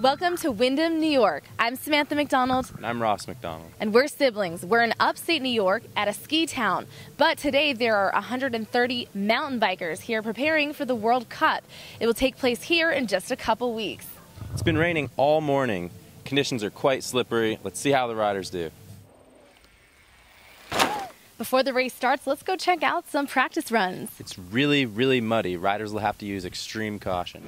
Welcome to Windham, New York. I'm Samantha McDonald. And I'm Ross McDonald. And we're siblings. We're in upstate New York at a ski town. But today there are 130 mountain bikers here preparing for the World Cup. It will take place here in just a couple weeks. It's been raining all morning. Conditions are quite slippery. Let's see how the riders do. Before the race starts, let's go check out some practice runs. It's really, really muddy. Riders will have to use extreme caution.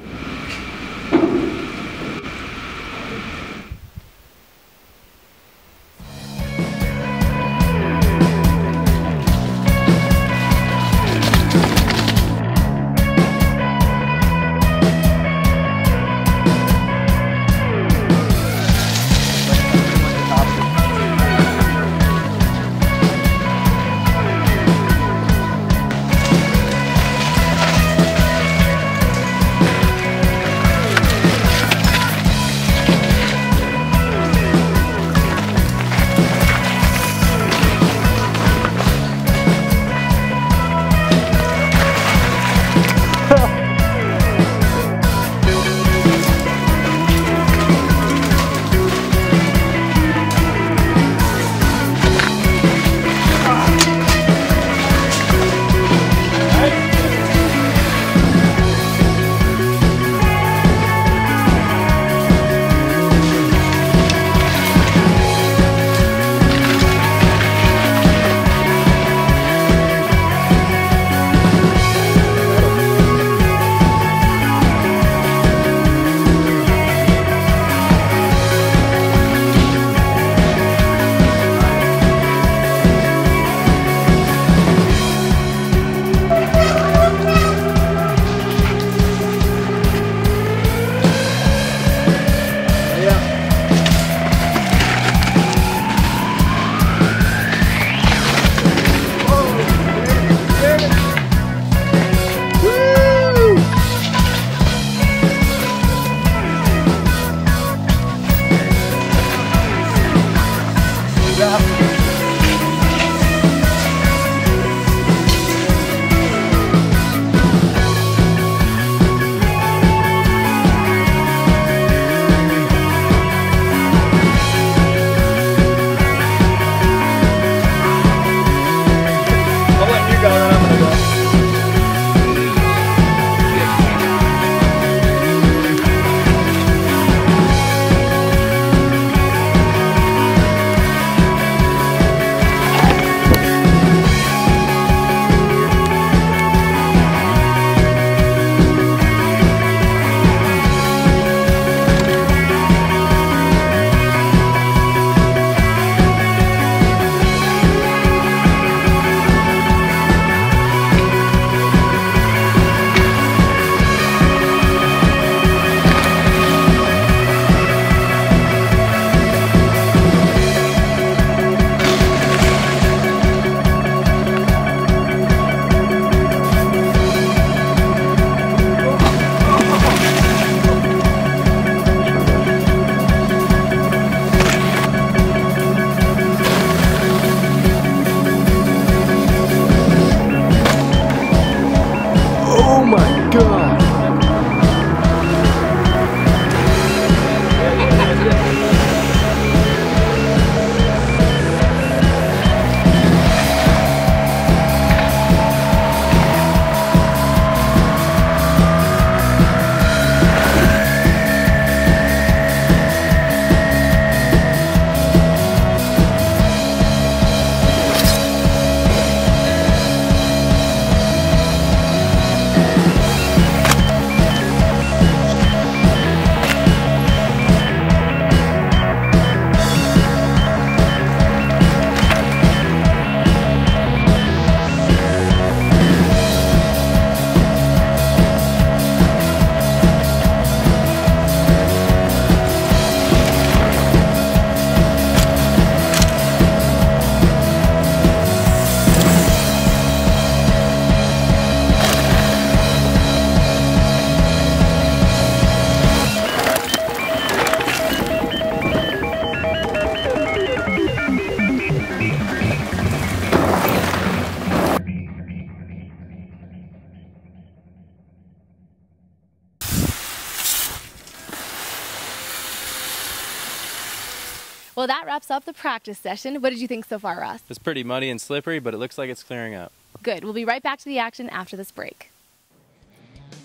Well, that wraps up the practice session. What did you think so far, Ross? It's pretty muddy and slippery, but it looks like it's clearing up. Good. We'll be right back to the action after this break.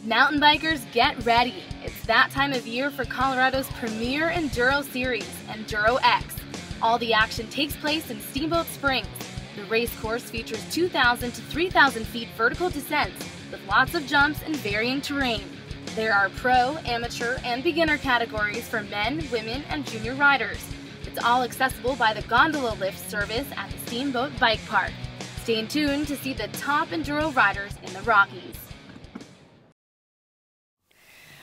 Mountain bikers, get ready. It's that time of year for Colorado's premier Enduro series, Enduro X. All the action takes place in Steamboat Springs. The race course features 2,000 to 3,000 feet vertical descents with lots of jumps and varying terrain. There are pro, amateur, and beginner categories for men, women, and junior riders. It's all accessible by the gondola lift service at the Steamboat Bike Park. Stay tuned to see the top Enduro riders in the Rockies.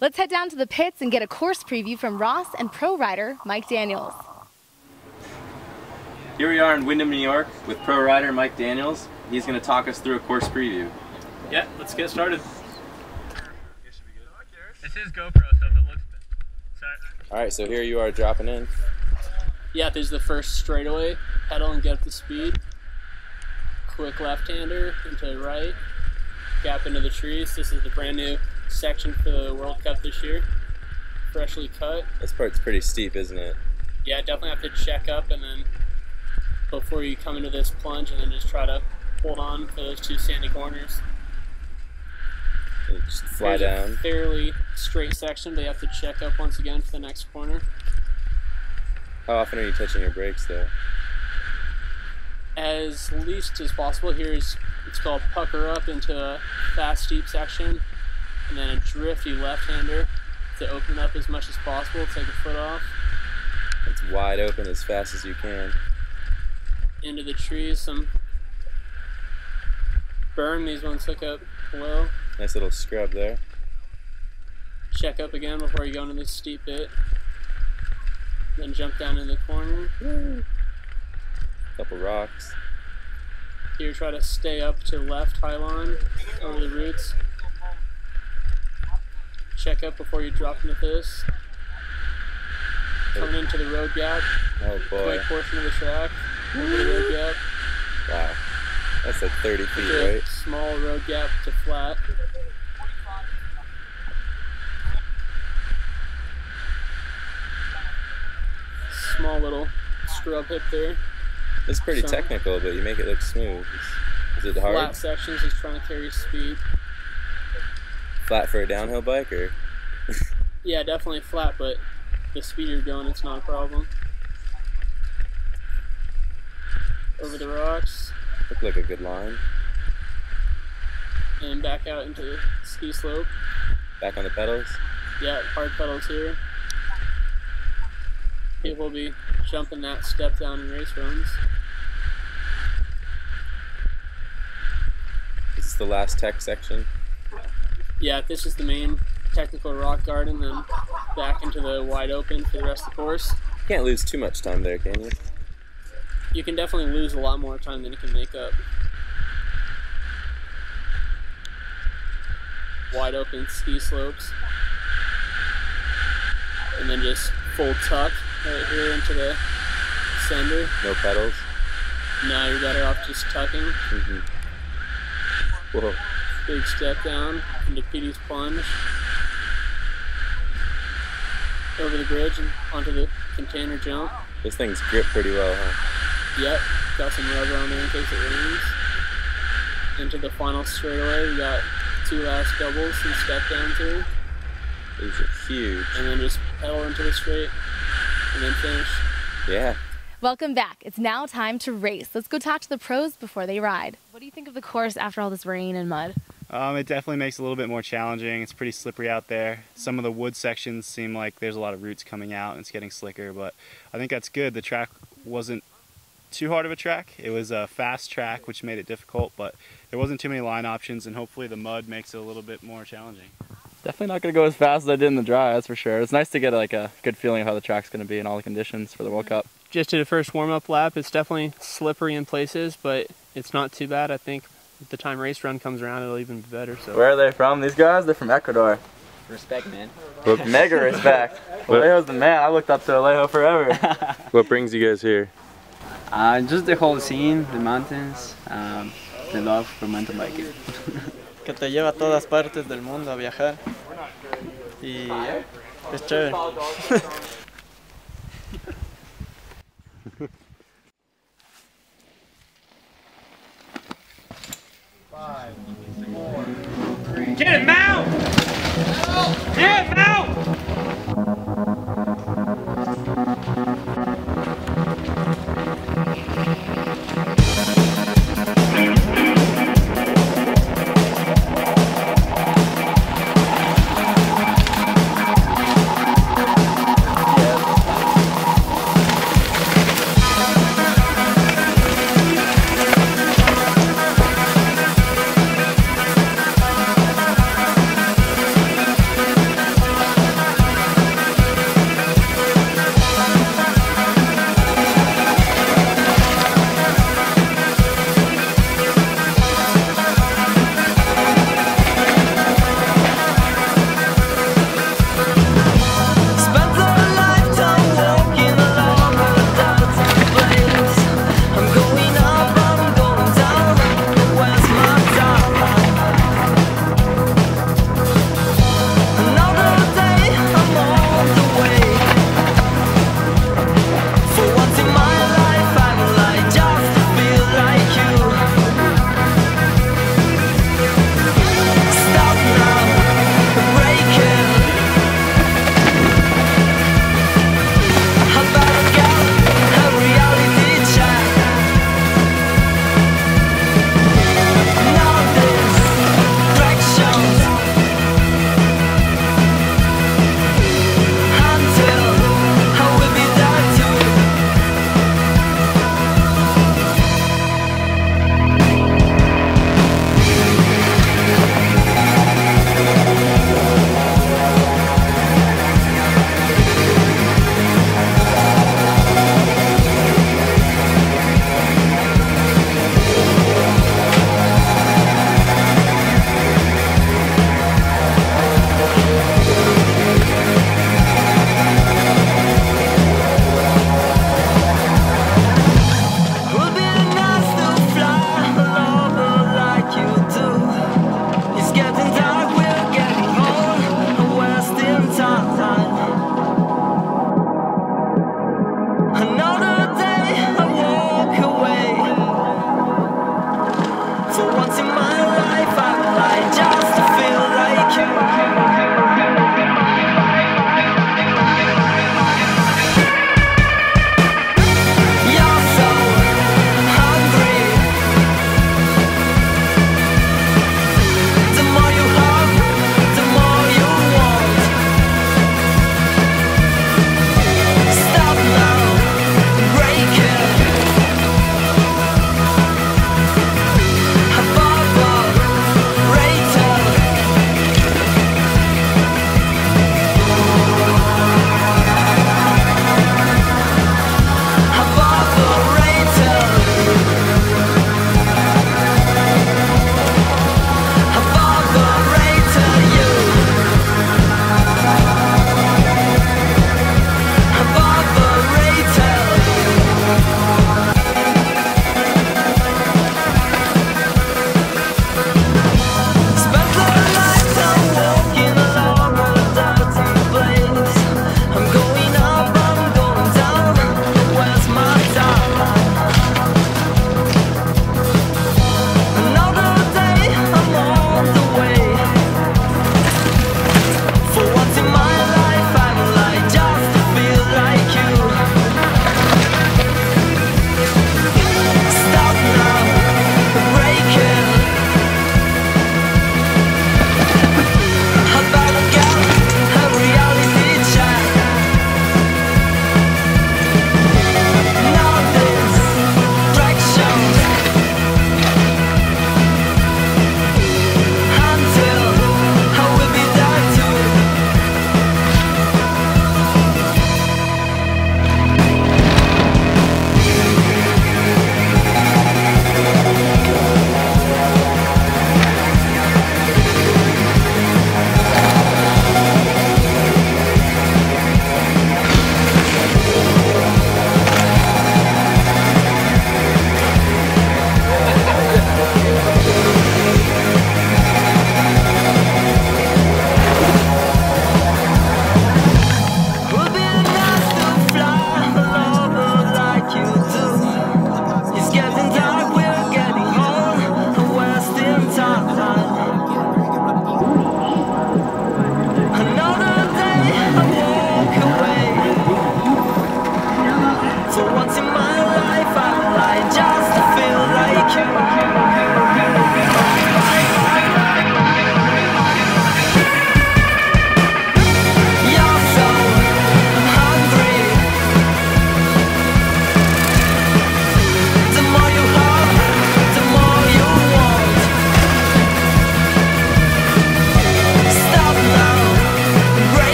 Let's head down to the pits and get a course preview from Ross and pro rider Mike Daniels. Here we are in Windham, New York with pro rider Mike Daniels. He's going to talk us through a course preview. Yeah, let's get started. This is GoPro, so if it looks bad. Alright, so here you are dropping in. Yeah, there's the first straightaway. Pedal and get up to speed. Quick left-hander into the right. Gap into the trees. This is the brand new section for the World Cup this year. Freshly cut. This part's pretty steep, isn't it? Yeah, definitely have to check up and then before you come into this plunge, and then just try to hold on for those two sandy corners. Just fly There's down. a fairly straight section, but you have to check up once again for the next corner. How often are you touching your brakes though? As least as possible. It's called pucker up into a fast steep section, and then a drifty left-hander to open up as much as possible, take a foot off. It's wide open as fast as you can. Into the trees, some burn, these ones hook up low. Nice little scrub there. Check up again before you go into this steep bit. Then jump down in the corner. Couple rocks. Here try to stay up to left high line over the roots. Check up before you drop into this. Coming into the road gap. Oh boy. Quick portion of the track. Over the road gap. Wow. That's like 30 feet, Into a right? small road gap to flat. Small little scrub hip there. It's pretty So- technical, but you make it look smooth. Is it hard? Flat sections, just trying to carry speed. Flat for a downhill bike, or? Yeah, definitely flat, but the speed you're going, it's not a problem. Over the rocks, Look like a good line. and back out into the ski slope. Back on the pedals. Yeah, hard pedals here. People will be jumping that step down in race runs. This is the last tech section. Yeah, this is the main technical rock garden, then back into the wide open for the rest of the course. Can't lose too much time there, can you? You can definitely lose a lot more time than you can make up. Wide open ski slopes. And then just full tuck right here into the sender. No pedals. Now you're better off just tucking. Whoa. Big step down into Petey's plunge. Over the bridge and onto the container jump. This thing's grip pretty well, huh? Yep, got some rubber on there in case it rains. Into the final straightaway, we got two last doubles and step downs here. These are huge. And then just pedal into the straight and then finish. Yeah. Welcome back. It's now time to race. Let's go talk to the pros before they ride. What do you think of the course after all this rain and mud? It definitely makes it a little bit more challenging. It's pretty slippery out there. Some of the wood sections seem like there's a lot of roots coming out and it's getting slicker, but I think that's good. The track wasn't too hard of a track. It was a fast track, which made it difficult, but there wasn't too many line options, and hopefully the mud makes it a little bit more challenging. Definitely not going to go as fast as I did in the dry, that's for sure. It's nice to get like a good feeling of how the track's going to be in all the conditions for the World Cup. Just did a first warm-up lap. It's definitely slippery in places, but it's not too bad. I think if the time race run comes around, it'll even be better. So. Where are they from? These guys? They're from Ecuador. Respect, man. Mega respect. Alejo's the man. I looked up to Alejo forever. What brings you guys here? Just the whole scene, the mountains, the love for mountain biking. Que te lleva a todas partes del mundo a viajar. Y es chévere. 5, 4, 3. Get it, mount! Get it, mount!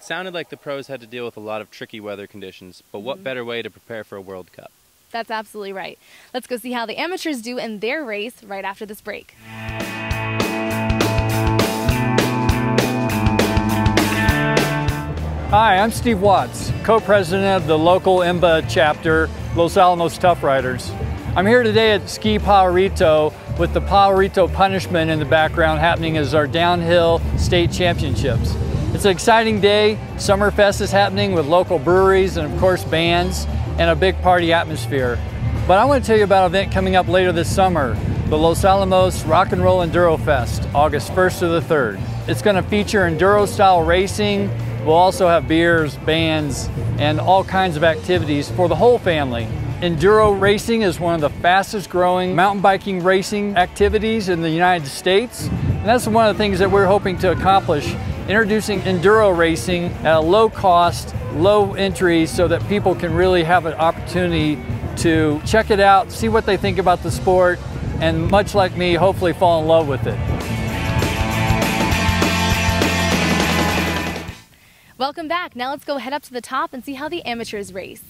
sounded like the pros had to deal with a lot of tricky weather conditions, but what better way to prepare for a World Cup? That's absolutely right. Let's go see how the amateurs do in their race right after this break. Hi, I'm Steve Watts, co-president of the local IMBA chapter, Los Alamos Tough Riders. I'm here today at Ski Pajarito with the Pajarito Punishment in the background happening as our downhill state championships. It's an exciting day. Summerfest is happening with local breweries and of course bands and a big party atmosphere. But I want to tell you about an event coming up later this summer, the Los Alamos Rock and Roll Enduro Fest, August 1st to the 3rd. It's going to feature enduro style racing. We'll also have beers, bands, and all kinds of activities for the whole family. Enduro racing is one of the fastest growing mountain biking racing activities in the United States. And that's one of the things that we're hoping to accomplish, introducing enduro racing at a low cost, low entry, so that people can really have an opportunity to check it out, see what they think about the sport, and much like me, hopefully fall in love with it. Welcome back. Now let's go head up to the top and see how the amateurs race.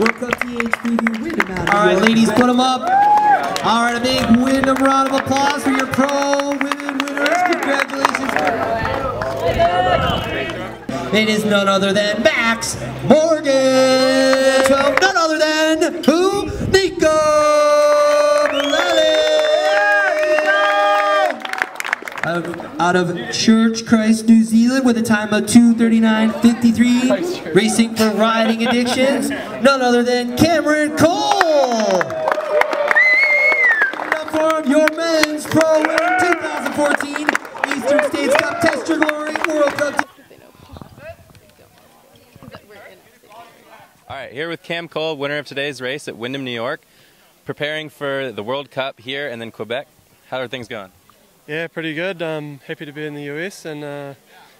World Cup TH preview Windham out of All right, York. ladies, put them up. All right, a big Windham round of applause for your pro women winners. Congratulations. It is none other than Max Morgan. 12, none other than who? Neko Mulally. Out of Church Christ, New Zealand, with a time of 2:39.53, racing for riding addictions, none other than Cameron Cole. Up for your men's pro winner 2014 Eastern States Cup Test Your Glory World Cup. All right, here with Cam Cole, winner of today's race at Windham, New York, preparing for the World Cup here and then Quebec. How are things going? Yeah, pretty good. I'm happy to be in the US, and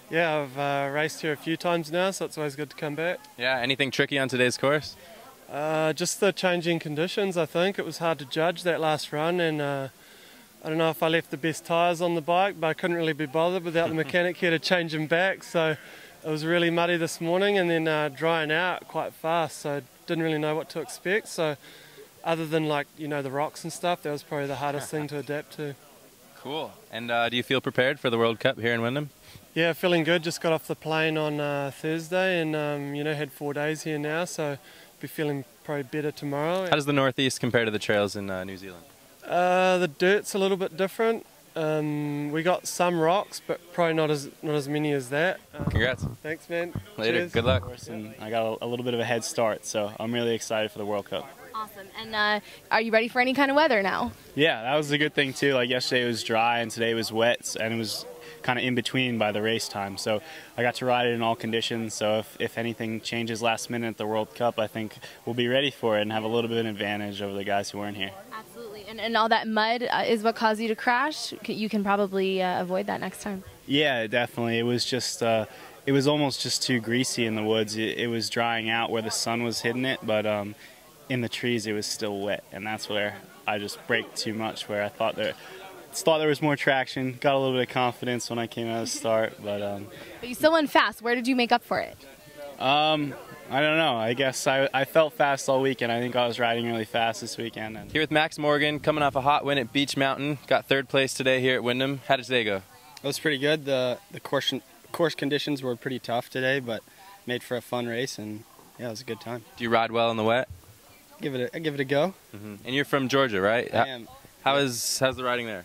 yeah, I've raced here a few times now, so it's always good to come back. Yeah, anything tricky on today's course? Just the changing conditions, I think. It was hard to judge that last run, and I don't know if I left the best tyres on the bike, but I couldn't really be bothered without the mechanic here to change them back, so it was really muddy this morning and then drying out quite fast, so I didn't really know what to expect. So other than, like, you know, the rocks and stuff, that was probably the hardest thing to adapt to. Cool. And do you feel prepared for the World Cup here in Windham? Yeah, feeling good. Just got off the plane on Thursday and, you know, had 4 days here now, so be feeling probably better tomorrow. How does the Northeast compare to the trails in New Zealand? The dirt's a little bit different. We got some rocks, but probably not as many as that. Congrats. Thanks, man. Later. Cheers. Good luck. And I got a little bit of a head start, so I'm really excited for the World Cup. Awesome. And are you ready for any kind of weather now? Yeah, that was a good thing too. Like yesterday it was dry and today it was wet, and it was kind of in between by the race time. So I got to ride it in all conditions. So if anything changes last minute at the World Cup, I think we'll be ready for it and have a little bit of an advantage over the guys who weren't here. Absolutely. And all that mud is what caused you to crash? You can probably avoid that next time. Yeah, definitely. It was just, it was almost just too greasy in the woods. It was drying out where the sun was hitting it, but in the trees it was still wet, and that's where I just braked too much, where I thought there was more traction. Got a little bit of confidence when I came out of the start, but you still went fast. Where did you make up for it? I don't know. I guess I felt fast all weekend. I think I was riding really fast this weekend. Here with Max Morgan, coming off a hot win at Beach Mountain. Got third place today here at Windham. How did today go? It was pretty good. The course conditions were pretty tough today, but made for a fun race, and yeah, it was a good time. Do you ride well in the wet? I give it a go. Mm-hmm. And you're from Georgia, right? I am. How's the riding there?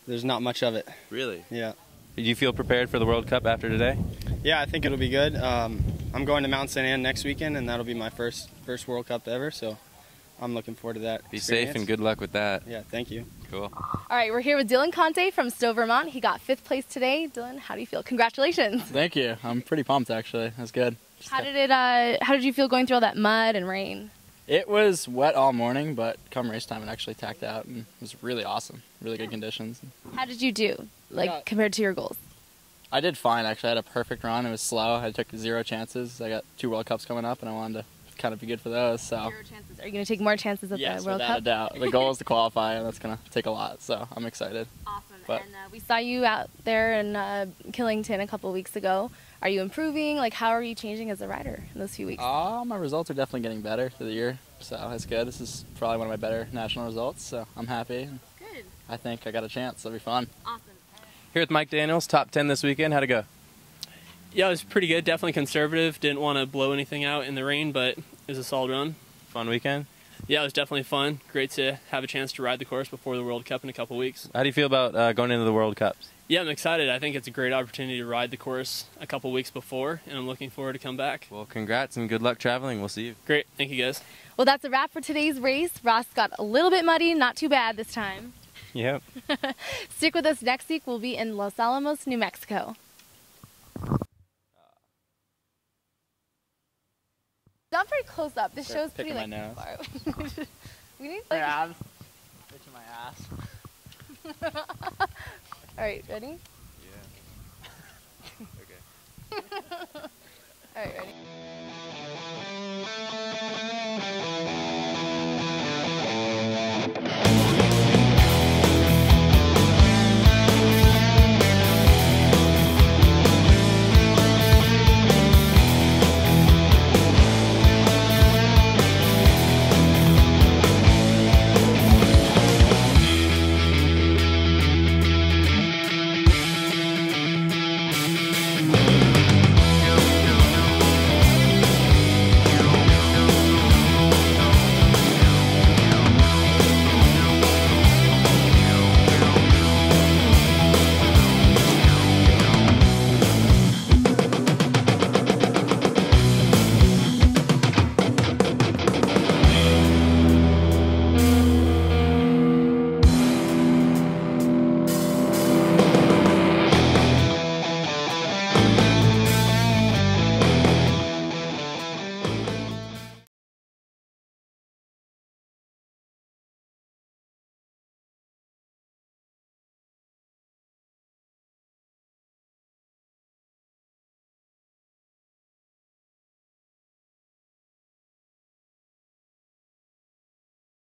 There's not much of it. Really? Yeah. Do you feel prepared for the World Cup after today? Yeah, I think it'll be good. I'm going to Mount St. Anne next weekend, and that'll be my first World Cup ever, so I'm looking forward to that. Be safe and good luck with that. Yeah, thank you. Cool. All right, we're here with Dylan Conte from Stowe, Vermont. He got 5th place today. Dylan, how do you feel? Congratulations. Thank you. I'm pretty pumped, actually. That's good. How did you feel going through all that mud and rain? It was wet all morning, but come race time it actually tacked out, and it was really awesome. Really good conditions. How did you do, compared to your goals? I did fine, actually. I had a perfect run. It was slow. I took 0 chances. I got 2 World Cups coming up, and I wanted to kind of be good for those. So 0 chances. Are you going to take more chances at the World Cup? Yes, without a doubt. The goal is to qualify, and that's going to take a lot, so I'm excited. Awesome. And we saw you out there in Killington a couple weeks ago. Are you improving? How are you changing as a rider in those few weeks? My results are definitely getting better through the year, so that's good. This is probably one of my better national results, so I'm happy. Good. I think I got a chance. It'll be fun. Awesome. Here with Mike Daniels, top 10 this weekend. How'd it go? Yeah, it was pretty good. Definitely conservative. Didn't want to blow anything out in the rain, but it was a solid run. Fun weekend? Yeah, it was definitely fun. Great to have a chance to ride the course before the World Cup in a couple weeks. How do you feel about going into the World Cups? Yeah, I'm excited. I think it's a great opportunity to ride the course a couple weeks before, and I'm looking forward to come back. Well, congrats and good luck traveling. We'll see you. Great. Thank you, guys. Well, that's a wrap for today's race. Ross got a little bit muddy, not too bad this time. Yep. Stick with us next week. We'll be in Los Alamos, New Mexico. Not very close up. This show's pretty my nose. far. We need I'm itching my ass. All right, ready? Yeah. Okay. All right, ready?